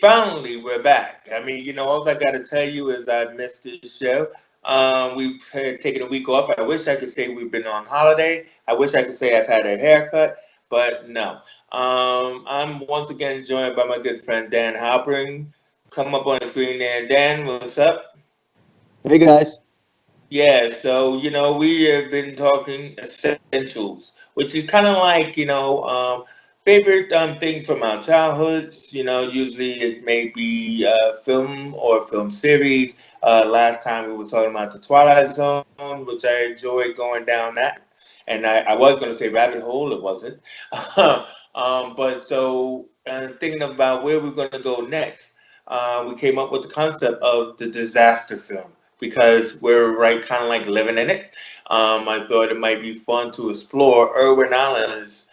finally, we're back. I mean, all I got to tell you is I missed this show. We've had taken a week off. I wish I could say we've been on holiday. I wish I could say I've had a haircut, but no. I'm once again joined by my good friend Dan Halpern. Come up on the screen there. Dan, what's up? Hey guys. Yeah, so we have been talking essentials, which is kind of like favorite things from our childhoods. Usually it may be film or film series. Last time we were talking about the Twilight Zone, which I enjoyed going down that, and I was going to say rabbit hole, it wasn't. But so thinking about where we're going to go next, we came up with the concept of the disaster film because we're right kind of like living in it. I thought it might be fun to explore Irwin Allen's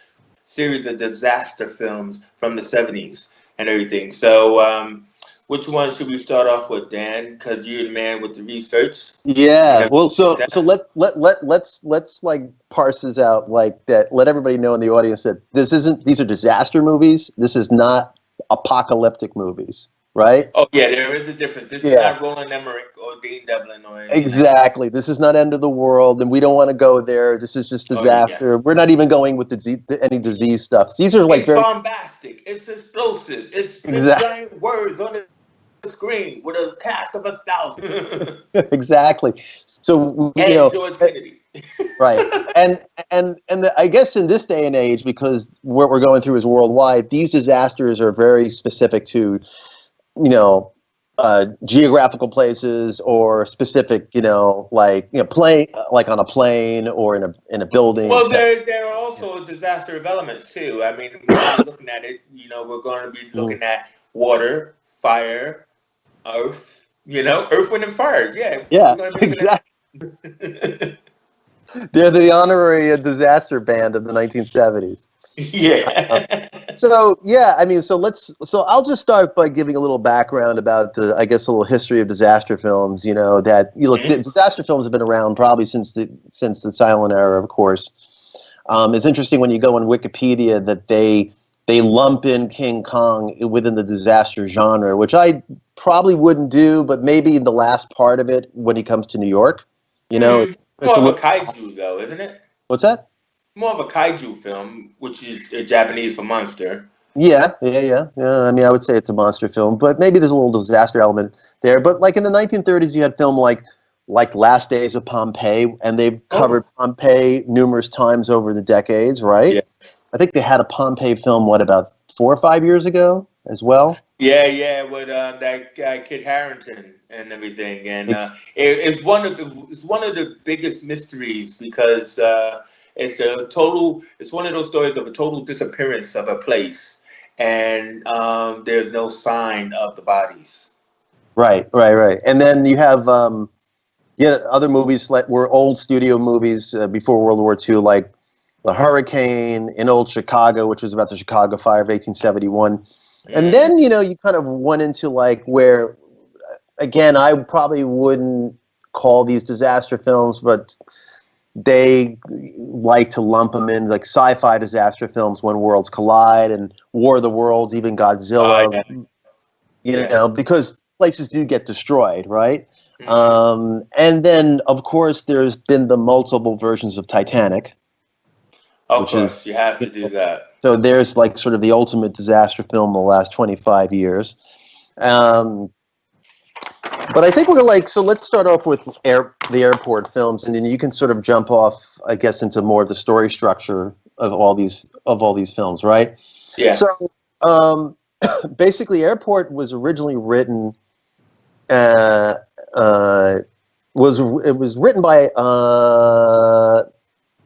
series of disaster films from the 70s and everything. So, which one should we start off with, Dan? Because you're the man with the research and Yeah. Well, everything like so that. let's like parse this out like that. Let everybody know in the audience that these are disaster movies. This is not apocalyptic movies, right? Oh, yeah, there is a difference. This is Yeah. not Roland Emmerich or Dean Devlin or any of that. Exactly. This is not end of the world, and we don't want to go there. This is just Oh, yeah. disaster. We're not even going with any disease stuff. These are like It's very bombastic. It's explosive. It spits exact giant words on the screen with a cast of 1,000. exactly. So And George Kennedy. right. I guess in this day and age, because what we're going through is worldwide, these disasters are very specific to, you know, geographical places or specific, plane, like on a plane or in a building, Well, etc. there are also disaster of elements too. I mean, we're not looking at it. We're going to be Mhm. looking at water, fire, earth. Earth, wind, and fire. Yeah, we're Yeah, going to be looking exactly. at. They're the honorary disaster band of the 1970s. Yeah. So yeah, I mean, so I'll just start by giving a little background about I guess, a little history of disaster films. That you look, Mhm. disaster films have been around probably since the silent era, of course. It's interesting when you go on Wikipedia that they lump in King Kong within the disaster genre, which I probably wouldn't do, but maybe in the last part of it when he comes to New York, you know, Hmm. it, it's More a of a little. kaiju, though, isn't it? What's that? More of a kaiju film, which is Japanese for monster. Yeah. I mean, I would say it's a monster film, but maybe there's a little disaster element there. But like in the 1930s, you had film like Last Days of Pompeii, and they've Oh, covered Pompeii numerous times over the decades, right? yeah. I think they had a Pompeii film, what, about 4 or 5 years ago as well? Yeah, with that guy Kit Harington and everything, and Ex- it's one of the biggest mysteries because it's one of those stories of a total disappearance of a place, and there's no sign of the bodies. right. And then you have other movies like were old studio movies before World War II, like The Hurricane in Old Chicago, which was about the Chicago Fire of 1871. And Mm. then, you kind of went into like where, again, I probably wouldn't call these disaster films, but they like to lump them in like sci-fi disaster films, When Worlds Collide and War of the Worlds, even Godzilla, Yeah, yeah. because places do get destroyed, right? Hmm. And then, of course, there's been the multiple versions of Titanic, Of which is, course, you have you to do know, that. so there's like sort of the ultimate disaster film in the last 25 years. Um, but I think we're like, so let's start off with the airport films, and then you can sort of jump off, I guess, into more of the story structure of all these films, right? Yeah. So um, basically, Airport was originally written. Uh, uh, it was written by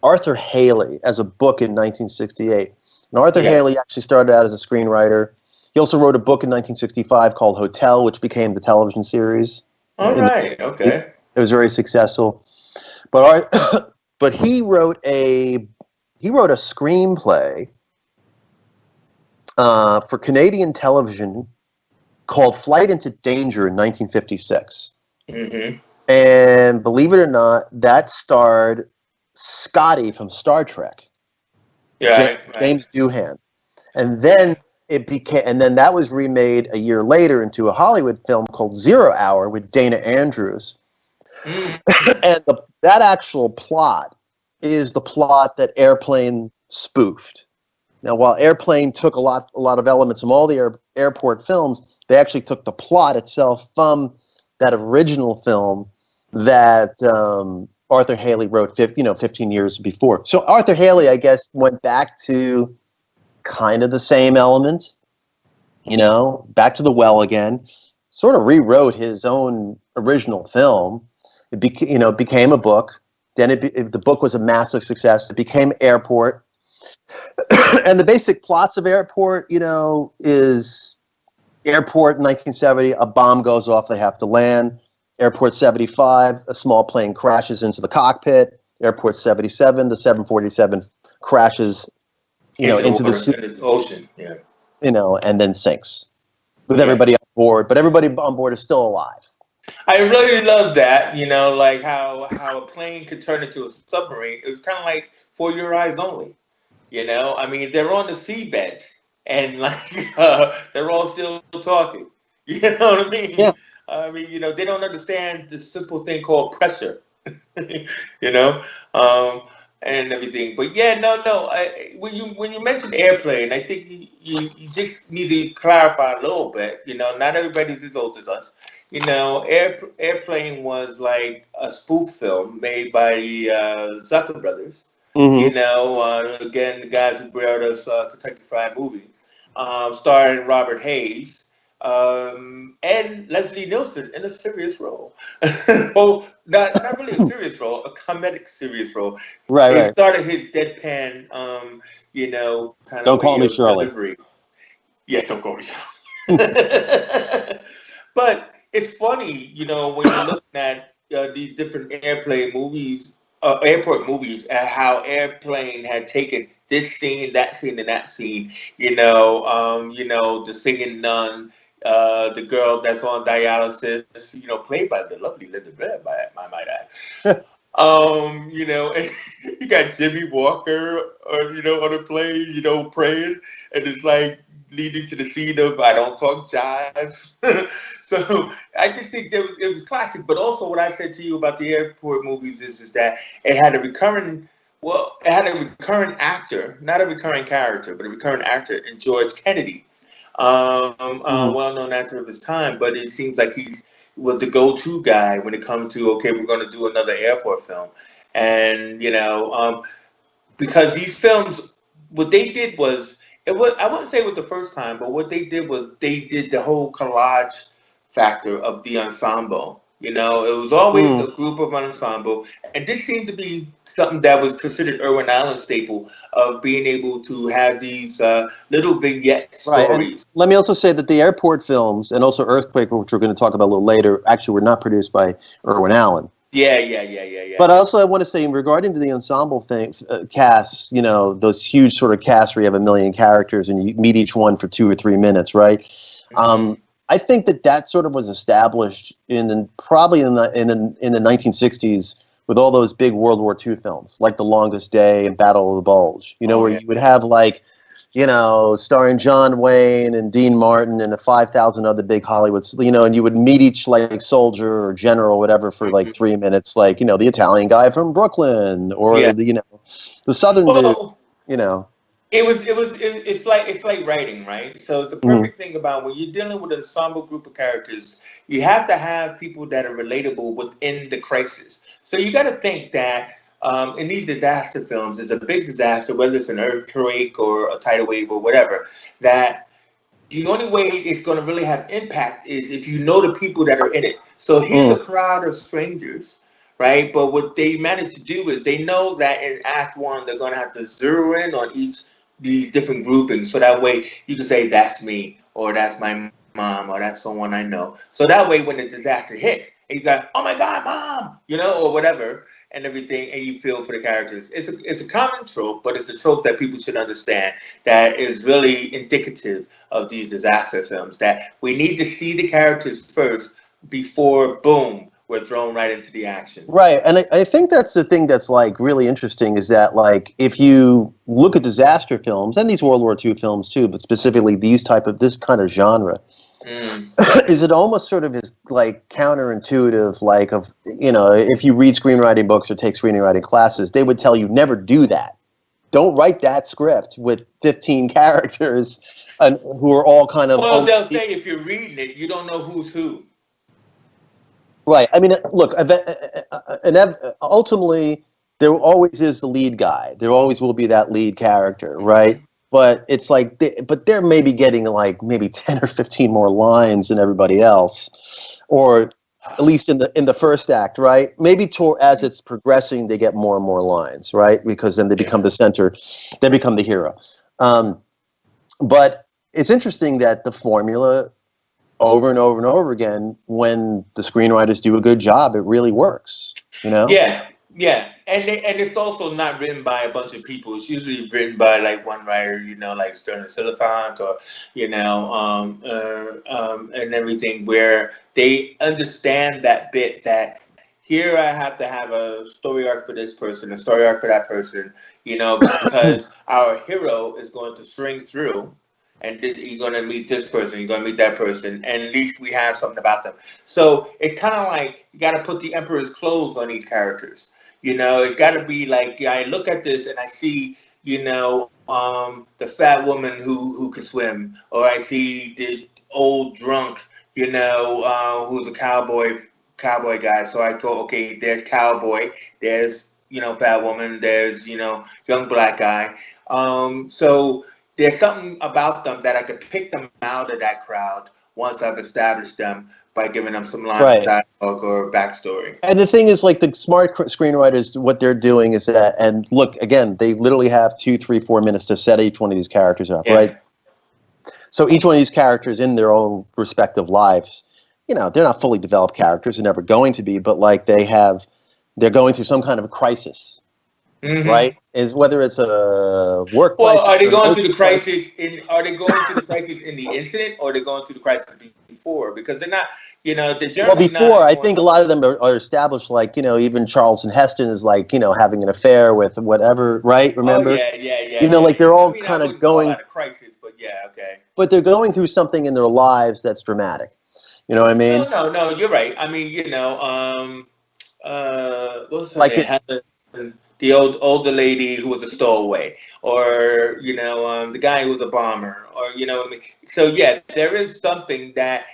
Arthur Haley as a book in 1968. And Arthur Yeah. Haley actually started out as a screenwriter. He also wrote a book in 1965 called Hotel, which became the television series. All In the, right. it Okay. was very successful. But but he wrote a screenplay for Canadian television called Flight into Danger in 1956. Hmm. And believe it or not, that starred Scotty from Star Trek, Yeah. Right. Right. James Doohan. And then Yeah. it became, and then that was remade a year later into a Hollywood film called 0 Hour with Dana Andrews. Mm. And that actual plot is the plot that Airplane spoofed. Now, while Airplane took a lot of elements from all the airport films, they actually took the plot itself from that original film that Arthur Haley wrote 15 years before. So Arthur Haley, I guess, went back to kind of the same element, back to the well again, sort of rewrote his own original film. It became a book. Then the book was a massive success. It became Airport. And the basic plots of Airport, is Airport in 1970, a bomb goes off, they have to land. Airport 75, a small plane crashes into the cockpit. Airport 77, the 747 crashes, into the ocean, yeah. And then sinks with everybody on board. But everybody on board is still alive. I really love that, like how a plane could turn into a submarine. It was kind of like For Your Eyes Only. I mean, they're on the seabed and they're all still talking. You know what I mean? Yeah. I mean, they don't understand the simple thing called pressure, and everything. But yeah, no. When you mentioned Airplane, I think you just need to clarify a little bit. Not everybody's as old as us. Airplane was like a spoof film made by the Zucker brothers. Mm-hmm. Again, the guys who brought us Kentucky Fried Movie, starring Robert Hayes and Leslie Nielsen in a serious role. Well, not really a serious role, a comedic serious role. Right. He started his deadpan, kind Don't of call me way of Shirley. delivery. Yes, don't call me Shirley. But it's funny, when you're looking at these different airport movies, and how Airplane had taken this scene, that scene, and that scene. The singing nun, the girl that's on dialysis, played by the lovely Linda Blair, I might add. And you got Jimmy Walker, on a plane, praying, and it's like leading to the scene of I Don't Talk Jive. So I just think it was classic. But also what I said to you about the airport movies is that it had a recurring actor, not a recurring character, but a recurring actor in George Kennedy. Well-known actor of his time, but it seems like was the go-to guy when it comes to, okay, we're going to do another airport film. And, because these films, what they did was, I wouldn't say it was the first time, but what they did was they did the whole collage factor of the ensemble. It was always a group of ensemble, and this seemed to be something that was considered Irwin Allen's staple of being able to have these little vignette stories. Right. And let me also say that the airport films and also Earthquake, which we're going to talk about a little later, actually were not produced by Irwin Allen. Yeah. But also, I want to say, regarding to the ensemble thing, casts, those huge sort of casts where you have 1 million characters and you meet each one for 2 or 3 minutes, right? Mm-hmm. I think that sort of was established probably in the 1960s with all those big World War II films, like The Longest Day and Battle of the Bulge. You would have starring John Wayne and Dean Martin and 5,000 other big Hollywoods, and you would meet each like soldier or general or whatever for like 3 minutes, like, the Italian guy from Brooklyn or the Southern dude, It's like writing, right? So it's the perfect thing about when you're dealing with an ensemble group of characters, you have to have people that are relatable within the crisis. So you got to think that in these disaster films, it's a big disaster, whether it's an earthquake or a tidal wave or whatever, that the only way it's going to really have impact is if you know the people that are in it. So here's a crowd of strangers, right? But what they managed to do is they know that in Act 1, they're going to have to zero in on these different groupings. So that way you can say, that's me, or that's my mom, or that's someone I know. So that way when the disaster hits, and you go, oh my God, mom, or whatever, and everything, and you feel for the characters. It's a common trope, but it's a trope that people should understand that is really indicative of these disaster films, that we need to see the characters first before, boom, we're thrown right into the action. Right, and I think that's the thing that's like really interesting is that like if you look at disaster films and these World War II films too, but specifically this kind of genre, Mm. is it almost sort of is like counterintuitive, like of if you read screenwriting books or take screenwriting classes, they would tell you never do that. Don't write that script with 15 characters and who are all kind of Well, they'll say if you're reading it, you don't know who's who. right. I mean, look, ultimately, there always is the lead guy. There always will be that lead character, right? Mhm. But it's like, but they're maybe getting like maybe 10 or 15 more lines than everybody else, or at least in the first act, right? Maybe as it's progressing, they get more and more lines, right? Because then they Yeah. become the center, they become the hero. Um, but it's interesting that the formula over and over and over again, when the screenwriters do a good job, it really works. You know? Yeah, yeah, and it's also not written by a bunch of people. It's usually written by like one writer, like Sterling Silliphant or and everything, where they understand that bit that here I have to have a story arc for this person, a story arc for that person, because our hero is going to string through. And you're going to meet this person, you're going to meet that person, and at least we have something about them. So it's kind of like you got to put the emperor's clothes on these characters. It's got to be like I look at this and I see, the fat woman who can swim, or I see the old drunk, who's a cowboy guy. So I go, okay, there's cowboy, there's fat woman, there's young black guy. So there's something about them that I could pick them out of that crowd once I've established them by giving them some lines of Right. dialogue or backstory. And the thing is, like the smart screenwriters, what they're doing is that, and look, again, they literally have 2, 3, 4 minutes to set each one of these characters up, Yeah. right? So each one of these characters in their own respective lives, they're not fully developed characters, they're never going to be, but like they're going through some kind of a crisis, Hmm. right? Is whether it's a work Well, are crisis they or an going through emotional the crisis. crisis in? Are they going through the crisis in the incident, or are they going through the crisis before? Because they're not. They're Well, generally before, not I going. think a lot of them are established, like, even Charlton Heston is like, having an affair with whatever, right? Oh Remember? yeah, yeah, yeah, yeah, Like they're yeah. I all mean, I kind of wouldn't call going, that a crisis, but yeah, okay. but they're going through something in their lives that's dramatic. You know what I No, mean? no, no. You're right. I mean, what's her Like name? it, Helen, the older lady who was a stowaway, or the guy who was a bomber, or what I mean. So yeah, there is something that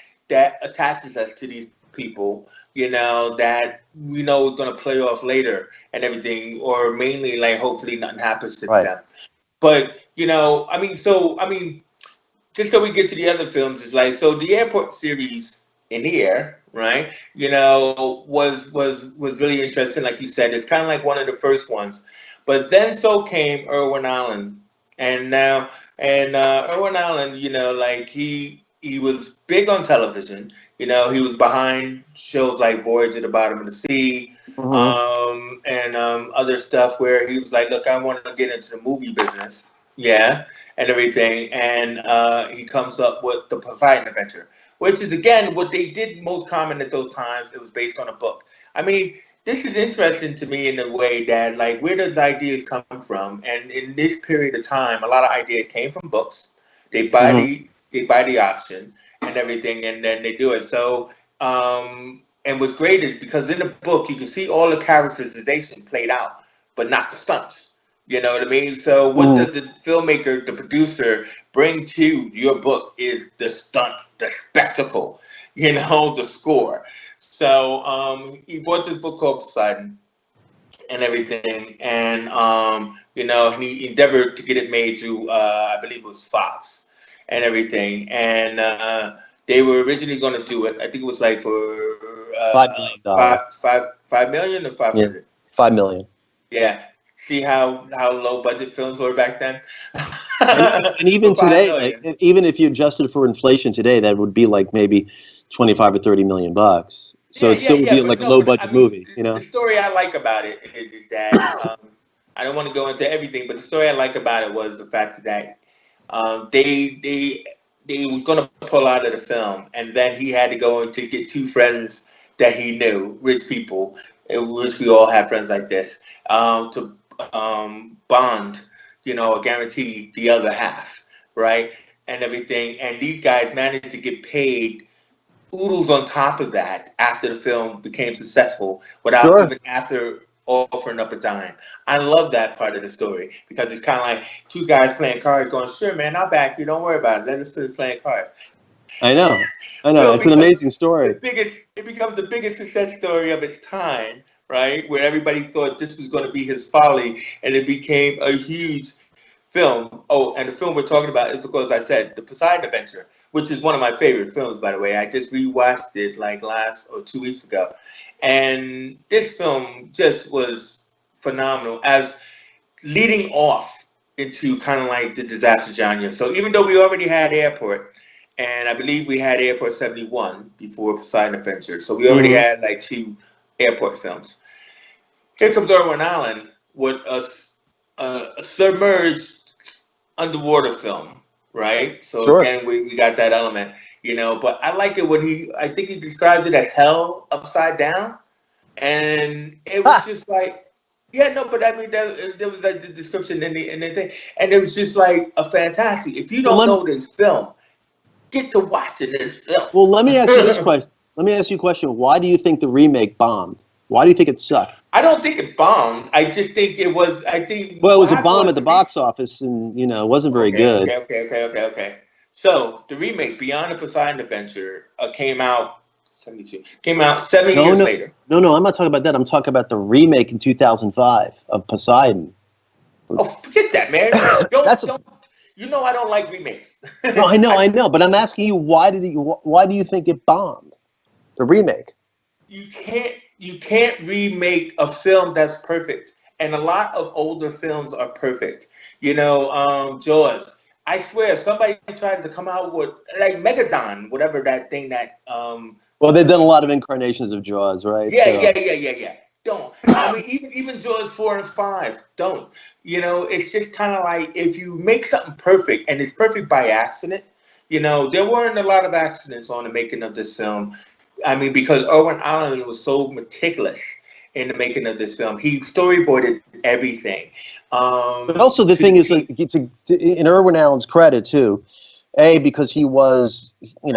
attaches us to these people, that we know is going to play off later and everything, or mainly like hopefully nothing happens to right. them. But I mean, just so we get to the other films, is like so the airport series in the air, right? Was really interesting. Like you said, it's kind of like one of the first ones, but then so came Irwin Allen, and now Irwin Allen, like he was big on television. He was behind shows like Voyage at the Bottom of the Sea, Hmm. and other stuff where he was like, look, I want to get into the movie business. Yeah, and everything. And he comes up with the Poseidon Adventure, which is again what they did most common at those times. It was based on a book. I mean, this is interesting to me in a way that like where does ideas come from? And in this period of time, a lot of ideas came from books. Hmm. They buy the option and everything, and then they do it. So and what's great is because in the book you can see all the characterization played out, but not the stunts. You know what I mean? So what Hmm. does the filmmaker, the producer, bring to your book is the stunt, the spectacle, the score. So he bought this book called Poseidon and everything, and he endeavored to get it made through I believe it was Fox and everything, and they were originally going to do it. I think it was like for $5 million. 5 million or five Yeah, hundred. 5 million. Yeah. See how low budget films were back then? And even For five today, like million. even if you adjusted for inflation today, that would be like maybe 25 or 30 million bucks. So Yeah, it yeah, still would yeah. be But like a no, low but I budget mean, movie. the story I like about it is that I don't want to go into everything, but the story I like about it was the fact that they was going to pull out of the film, and then he had to go to get two friends that he knew, rich people, which we all have friends like this, to bond, or guarantee the other half, right? And everything. And these guys managed to get paid oodles on top of that after the film became successful without Sure. even after offering up a dime. I love that part of the story because it's kind of like two guys playing cards going, sure, man, I'll back you. Don't worry about it. Let us finish playing cards. I know. Film It's an becomes amazing story. it becomes the biggest success story of its time, right? Where everybody thought this was going to be his folly, and it became a huge film. Oh, and the film we're talking about is, of course, I said, The Poseidon Adventure, which is one of my favorite films, by the way. I just rewatched it like last or 2 weeks ago. And this film just was phenomenal as leading off into kind of like the disaster genre. So even though we already had Airport, and I believe we had Airport 71 before Poseidon Adventure, so we already Mhm. had like two airport films. Here comes Irwin Allen with a submerged underwater film, right? So Sure. again, we got that element, but I like it when I think he described it as hell upside down. And it was Ha! just like, yeah, no, but I mean, there was like the description and the thing, and it was just like a fantastic. If you Well, don't know this film, get to watching this film. let me ask you this question. Let me ask you a question. Why do you think the remake bombed? Why do you think it sucked? I don't think it bombed. I just think it was. I think Well, it what was a happened bomb was at the box office, and it wasn't very okay, good. okay. So the remake Beyond the Poseidon Adventure came out 72. Came out 7 years No. later. No. I'm not talking about that. I'm talking about the remake in 2005 of Poseidon. Oh, forget that, man. Don't That's don't. I don't like remakes. no. I know. But I'm asking you, why do you think it bombed? The remake. You can't remake a film that's perfect, and a lot of older films are perfect. Jaws. I swear, if somebody tried to come out with like Megadon, whatever that thing that Well, they've done a lot of incarnations of Jaws, right? So yeah. Don't. I mean, even Jaws 4 and 5 don't. It's just kind of like if you make something perfect and it's perfect by accident. There weren't a lot of accidents on the making of this film. I mean, because Irwin Allen was so meticulous in the making of this film, he storyboarded everything. but also the To the thing is, like, T. in Irwin Allen's credit too, because he was,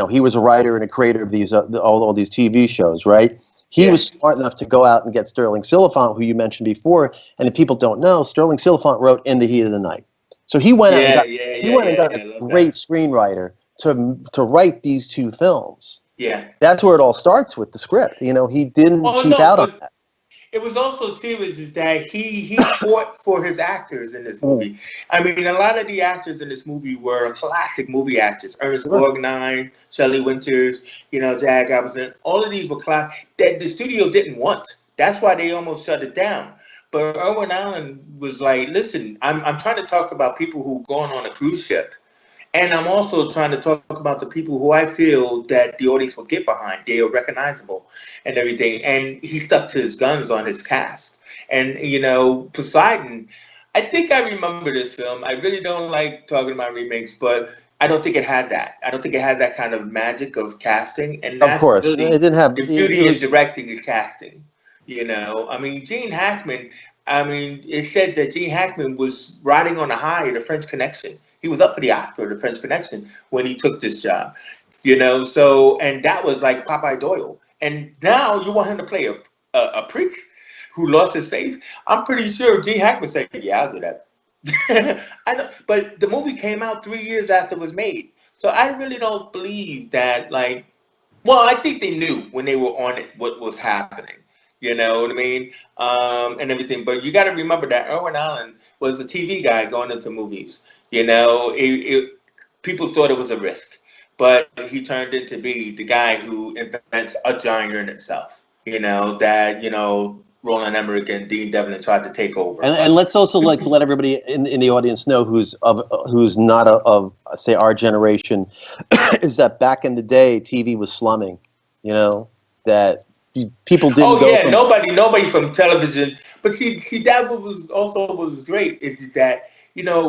he was a writer and a creator of these all these TV shows, right? He Yeah. was smart enough to go out and get Sterling Silliphant, who you mentioned before, and if people don't know, Sterling Silliphant wrote In the Heat of the Night. So he went out and Yeah, got yeah, he yeah, went and yeah, got yeah. a Love great that. screenwriter to write these two films. Yeah. That's where it all starts with the script. He didn't Oh cheap no, out on but it was also too is that he fought for his actors in this that. movie. I mean, a lot of the actors in this movie were classic movie actors. Ernest Sure. Borgnine, Shelley Winters, Jack Appleton. All of these were class that the studio didn't want. That's why they almost shut it down. But Irwin Allen was like, "Listen, I'm trying to talk about people who gone on a cruise ship." And I'm also trying to talk about the people who I feel that the audience will get behind. They are recognizable and everything. And he stuck to his guns on his cast. And, Poseidon, I think I remember this film. I really don't like talking about remakes, but I don't think it had that. I don't think it had that kind of magic of casting. And Of that's course, it really didn't have. the It beauty in was directing is casting. I mean, Gene Hackman, I mean, it said that Gene Hackman was riding on a high of the French Connection. He was up for the Oscar, the French Connection, when he took this job. So, and that was like Popeye Doyle. And now you want him to play a priest who lost his face? I'm pretty sure Gene Hackman said, yeah, I'll do that. I know, but the movie came out 3 years after it was made. So I really don't believe that, like, well, I think they knew when they were on it what was happening. You know what I mean? And everything. But you got to remember that Irwin Allen was a TV guy going into movies. People thought it was a risk, but he turned into be the guy who invents a genre in itself. Roland Emmerich and Dean Devlin tried to take over, and but let's also like let everybody in the audience know who's not of say our generation is that back in the day TV was slumming, that people didn't oh go yeah, from nobody from television. But see that what was great is that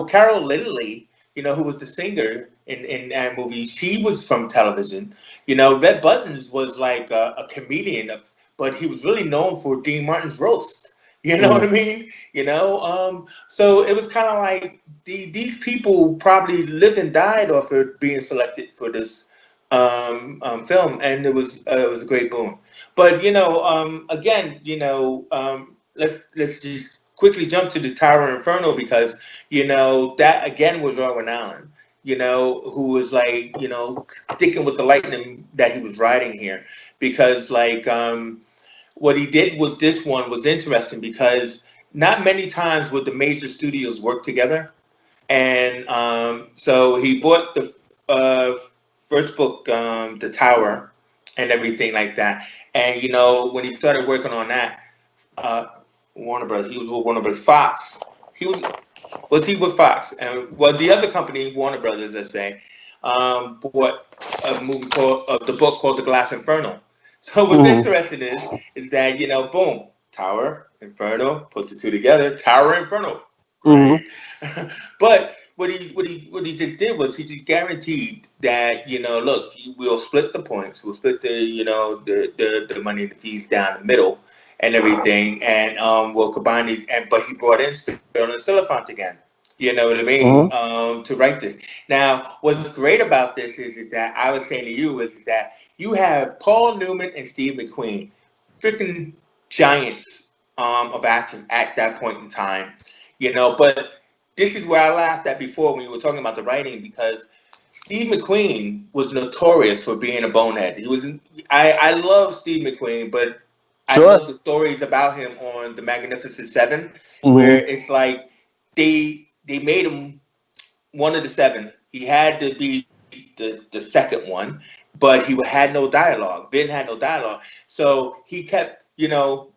Carol Lindley, who was the singer in that movie, she was from television. Red Buttons was like a comedian, but he was really known for Dean Martin's roast. You know what Mm. I mean? So it was kind of like these people probably lived and died off of being selected for this film, and it was a great boon. But again, let's just quickly jump to the Tower Inferno because that again was Irwin Allen. Who was like sticking with the lightning that he was riding here, because like what he did with this one was interesting because not many times would the major studios work together, and so he bought the uh, first book, The Tower, and everything like that. And when he started working on that, uh, Warner Brothers, he was with Warner Brothers. Fox, he was he with Fox, and well, the other company, Warner Brothers, let's say, bought a movie called the book called The Glass Inferno. So what's Mhm. interesting is that boom, Tower Inferno, put the two together, Tower Inferno, Mhm. great. But what he just did was he just guaranteed that look, we'll split the points, we'll split the money and the fees down the middle and everything, and we'll combine these. And but he brought in Sterling Silverfont again. You know what I mean? Mhm. To write this. Now, what's great about this is that I was saying to you is that you have Paul Newman and Steve McQueen, freaking giants of actors at that point in time. But this is where I laughed at before when you were talking about the writing, because Steve McQueen was notorious for being a bonehead. He was. I love Steve McQueen, but I Sure. know the stories about him on The Magnificent Seven, where Mhm. it's like they made him one of the seven. He had to be the second one, but he had no dialogue. Ben had no dialogue, so he kept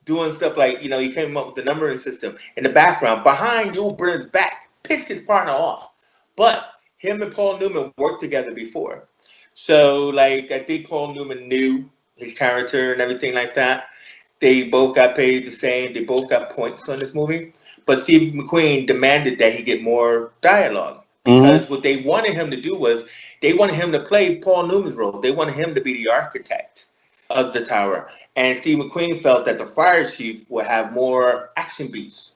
doing stuff like he came up with the numbering system in the background behind Yul Brynner's back, pissed his partner off. But him and Paul Newman worked together before, so like I think Paul Newman knew his character and everything like that. They both got paid the same. They both got points on this movie. But Steve McQueen demanded that he get more dialogue Mhm. because what they wanted him to do was they wanted him to play Paul Newman's role. They wanted him to be the architect of the tower. And Steve McQueen felt that the fire chief would have more action beats.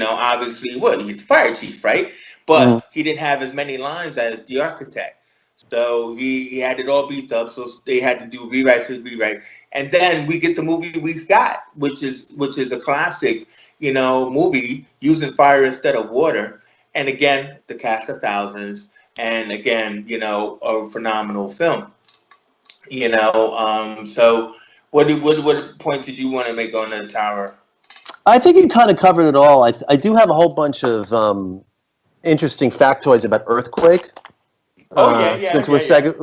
Obviously he would. He's the fire chief, right? Mhm. But he didn't have as many lines as the architect. So he had it all beat up. So they had to do rewrites and rewrites. And then we get the movie we've got, which is a classic, movie using fire instead of water. And again, the cast of thousands, and again, a phenomenal film. So what points did you want to make on the tower? I think you kind of covered it all. I do have a whole bunch of interesting factoids about Earthquake. Oh yeah, yeah, yeah, yeah.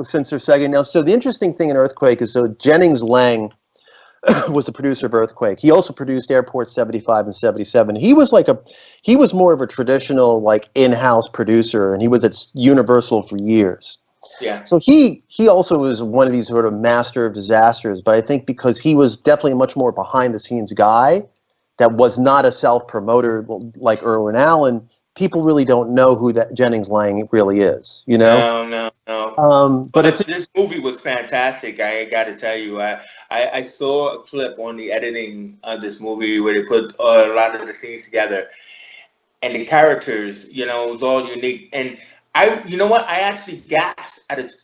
Since we're segging now. So the interesting thing in Earthquake is Jennings Lang was the producer of Earthquake. He also produced Airport 75 and 77. He was more of a traditional like in-house producer, and he was at Universal for years. Yeah. So he also was one of these sort of master of disasters, but I think because he was definitely a much more behind the scenes guy that was not a self promoter like Irwin Allen, people really don't know who that Jennings Lang really is, you know? No, no, no. But it's But this movie was fantastic. I got to tell you, I saw a clip on the editing of this movie where they put a lot of the scenes together, and the characters, it was all unique. And you know what? I actually gasped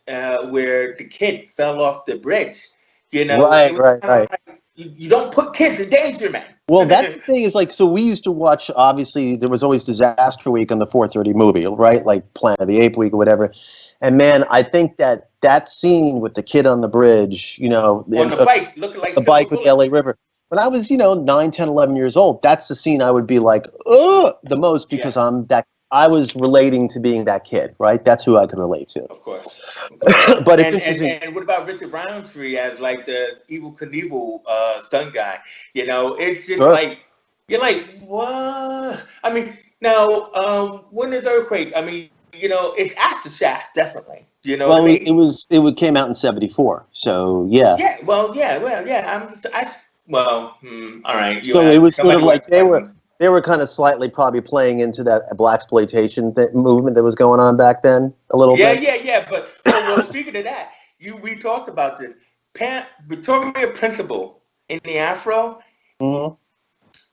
at where the kid fell off the bridge. It right, was right, kind of right. like you don't put kids in danger, man. Well, that's the thing is like, so we used to watch, obviously, there was always Disaster Week on the 4:30 movie, right? Like Planet of the Ape Week or whatever. And man, I think that scene with the kid on the bridge, On the bike, looking like the Silver bike with the Bullet. LA River. When I was, 9, 10, 11 years old, that's the scene I would be like, ugh, the most Yeah, because I was relating to being that kid, right? That's who I could relate to. of course, of course. But it's And and interesting. and what about Richard Roundtree as like the evil Knievel stunt guy? It's just Sure. like you're like, what? I mean, now when is Earthquake? I mean, it's after Shaft, definitely. Do you know what I Well, it mean? was it came out in '74, so yeah. Yeah. Well, yeah. Well, all right. You So it have was sort somebody of who like actually hasn't. they were kind of slightly probably playing into that black exploitation movement that was going on back then a little Yeah, bit. yeah, yeah. But well, speaking of that, we talked about this. Victoria Principal in the Afro. Mhm.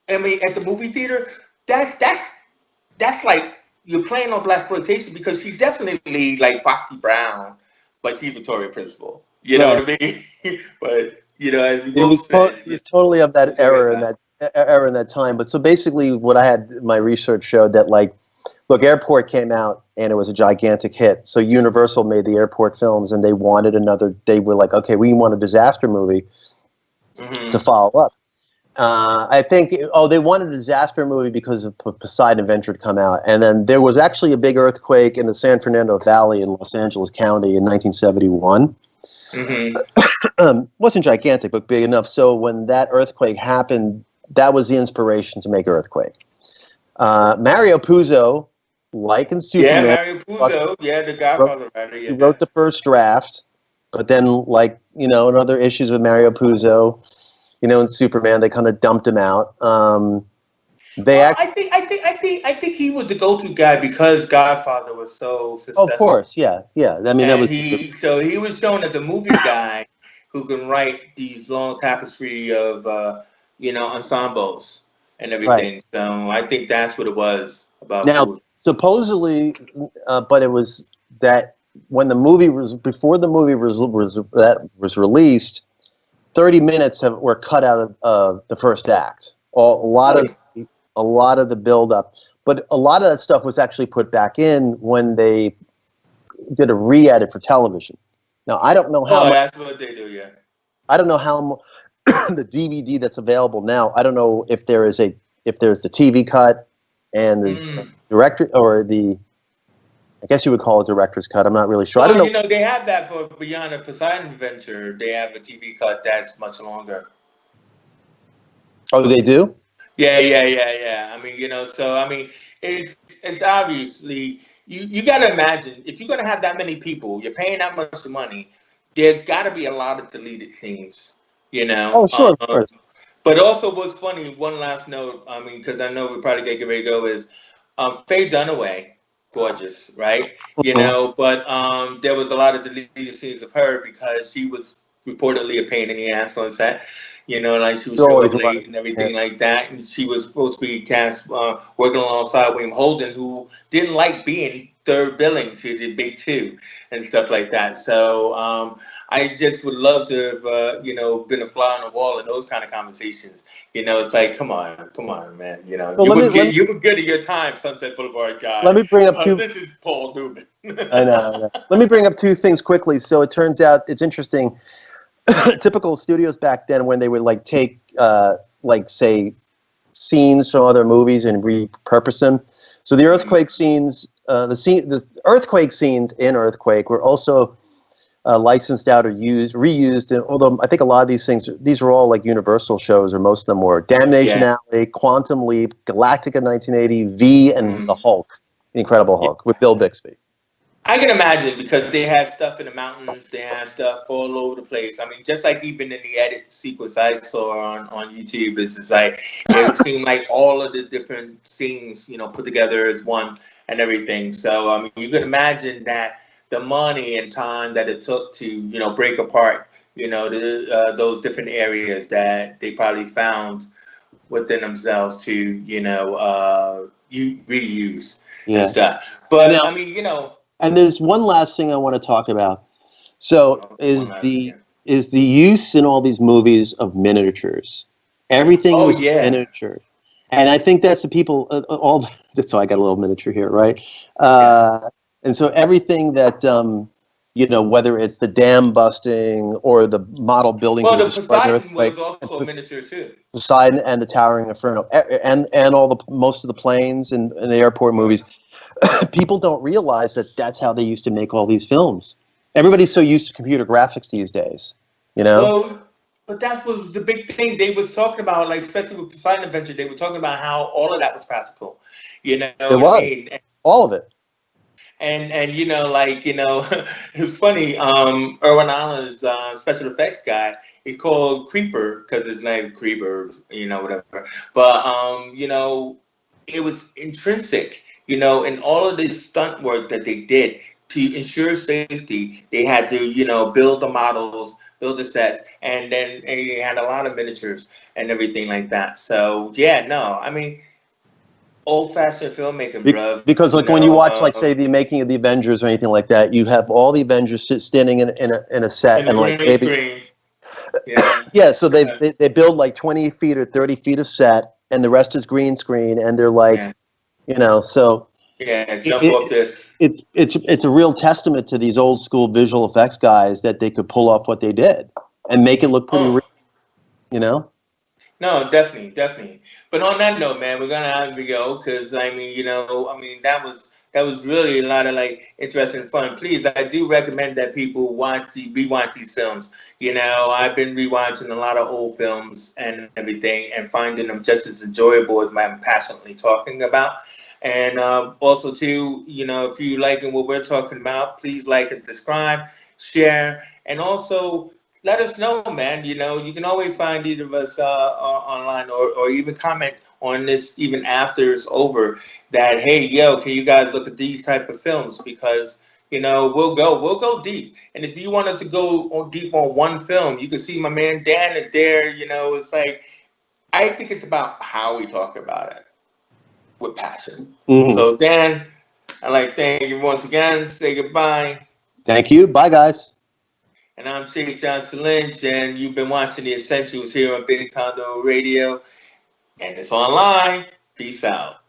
I mean, at the movie theater, that's like you're playing on blaxploitation because she's definitely like Foxy Brown, but she's Victoria Principal. You know Right. what I mean? But as we It both was said, it was totally of that Victoria era and Brown. that era and that time. But so basically, what I had my research showed that like, look, Airport came out and it was a gigantic hit. So Universal made the Airport films, and they wanted another. They were like, okay, we want a disaster movie to Hmm. follow up. I think, they wanted a disaster movie because of Poseidon Adventure to come out. And then there was actually a big earthquake in the San Fernando Valley in Los Angeles County in 1971. Hmm. Wasn't gigantic, but big enough. So when that earthquake happened, that was the inspiration to make Earthquake. Mario Puzo, like in Yeah, Superman, Mario Puzo. Yeah, the wrote, Godfather writer. he Yeah. wrote the first draft, but then, like, in other issues with Mario Puzo, in Superman, they kind of dumped him out. They Well, actually, I think he was the go-to guy because Godfather was so of successful. course, yeah, yeah. I mean, that And was he was shown as a movie guy who can write these long tapestry of ensembles and right. everything. So I think that's what it was about Now, food. supposedly, but it was that when the movie was before the movie that was released, 30 minutes were cut out of the first act. Oh, yeah. A lot of the build up, but a lot of that stuff was actually put back in when they did a re-edit for television. Now I don't know how Oh, much. that's what they do. Yeah. I don't know how the DVD that's available now. I don't know if there's the TV cut and the Mm. director or the, I guess you would call it director's cut. I'm not really sure. I don't Well, know. they have that for Beyond the Poseidon Adventure. They have a TV cut that's much longer. Oh, they do. Yeah. I mean, so I mean, it's obviously you got to imagine if you're gonna have that many people, you're paying that much money. There's got to be a lot of deleted scenes, you Oh, know. sure, of course. But also, what's funny? One last note. I mean, because I know we probably get ready to go is Faye Dunaway, gorgeous, right? Mhm. But there was a lot of deleted scenes of her because she was reportedly a pain in the ass on set. Like she would She show always up was. late and Yeah. everything like that. And she was supposed to be cast working alongside William Holden, who didn't like being third billing to the big two and stuff like that. So I just would love to have, been a fly on the wall in those kind of conversations. It's like, come on, man. So You were good at your time, Sunset Boulevard let guy. me bring up two. This is Paul Newman. I know. I know. Let me bring up two things quickly. So it turns out it's interesting. Typical studios back then, when they would like take like say scenes from other movies and repurpose them. So the earthquake scenes, the earthquake scenes in Earthquake were also licensed out or reused. And although I think a lot of these were all like Universal shows, or most of them were Damnation Yeah. Alley, Quantum Leap, Galactica 1980, V, and the Mhm. Hulk, the Incredible Hulk with Bill Bixby. I can imagine because they have stuff in the mountains, they have stuff all over the place. I mean, just like even in the edit sequence I saw on YouTube, it's just like it seemed like all of the different scenes, put together as one and everything. So I mean, you can imagine that the money and time that it took to break apart those different areas that they probably found within themselves to you reuse and Yeah. stuff. And But now, I mean, and there's one last thing I want to talk about. So one last thing. Yeah. is the use in all these movies of miniatures. Everything Oh was yeah, miniature, and I think that's the people. All that's why I got a little miniature here, right? yeah. And so everything that whether it's the dam busting or the model buildings that Well, were the destroyed in the Poseidon earthquake, was also a miniature too. Poseidon and the Towering Inferno, and all the most of the planes in the airport movies, people don't realize that that's how they used to make all these films. Everybody's so used to computer graphics these days, you know? Well, but that was the big thing they was talking about, like especially with Poseidon Adventure. They were talking about how all of that was practical. You know It what I was. mean? All of it. And it was funny. Erwin Allen's special effects guy. He's called Creeper because his name is Creeper. Whatever. But it was intrinsic. In all of this stunt work that they did to ensure safety, they had to, build the models, build the sets, and then they had a lot of miniatures and everything like that. So yeah, no, I mean, old-fashioned filmmaking, bruv. Because like when you watch, like, say, the making of the Avengers or anything like that, you have all the Avengers standing in a set, in the and like green maybe screen, yeah, yeah, so they build like 20 feet or 30 feet of set, and the rest is green screen, and they're like, yeah, so yeah, it, jump off it, this. it's a real testament to these old school visual effects guys that they could pull off what they did and make it look pretty real, Oh, you know. no, definitely, definitely. But on that note, man, we're gonna have to go because I mean, that was really a lot of like interesting fun. Please, I do recommend that people rewatch these films. I've been rewatching a lot of old films and everything, and finding them just as enjoyable as I'm passionately talking about. And also, too, if you liking what we're talking about, please like and subscribe, share, and also let us know, man. You can always find either of us online, or even comment on this even after it's over. That, hey, yo, can you guys look at these type of films? Because we'll go deep. And if you want us to go deep on one film, you can see my man Dan is there. It's like, I think it's about how we talk about it with passion. Hmm. So Dan, I'd like to thank you once again. Say goodbye. Thank you. Bye, guys. And I'm Chase Johnson Lynch, and you've been watching The Essentials here on Big Condo Radio, and it's online. Peace out.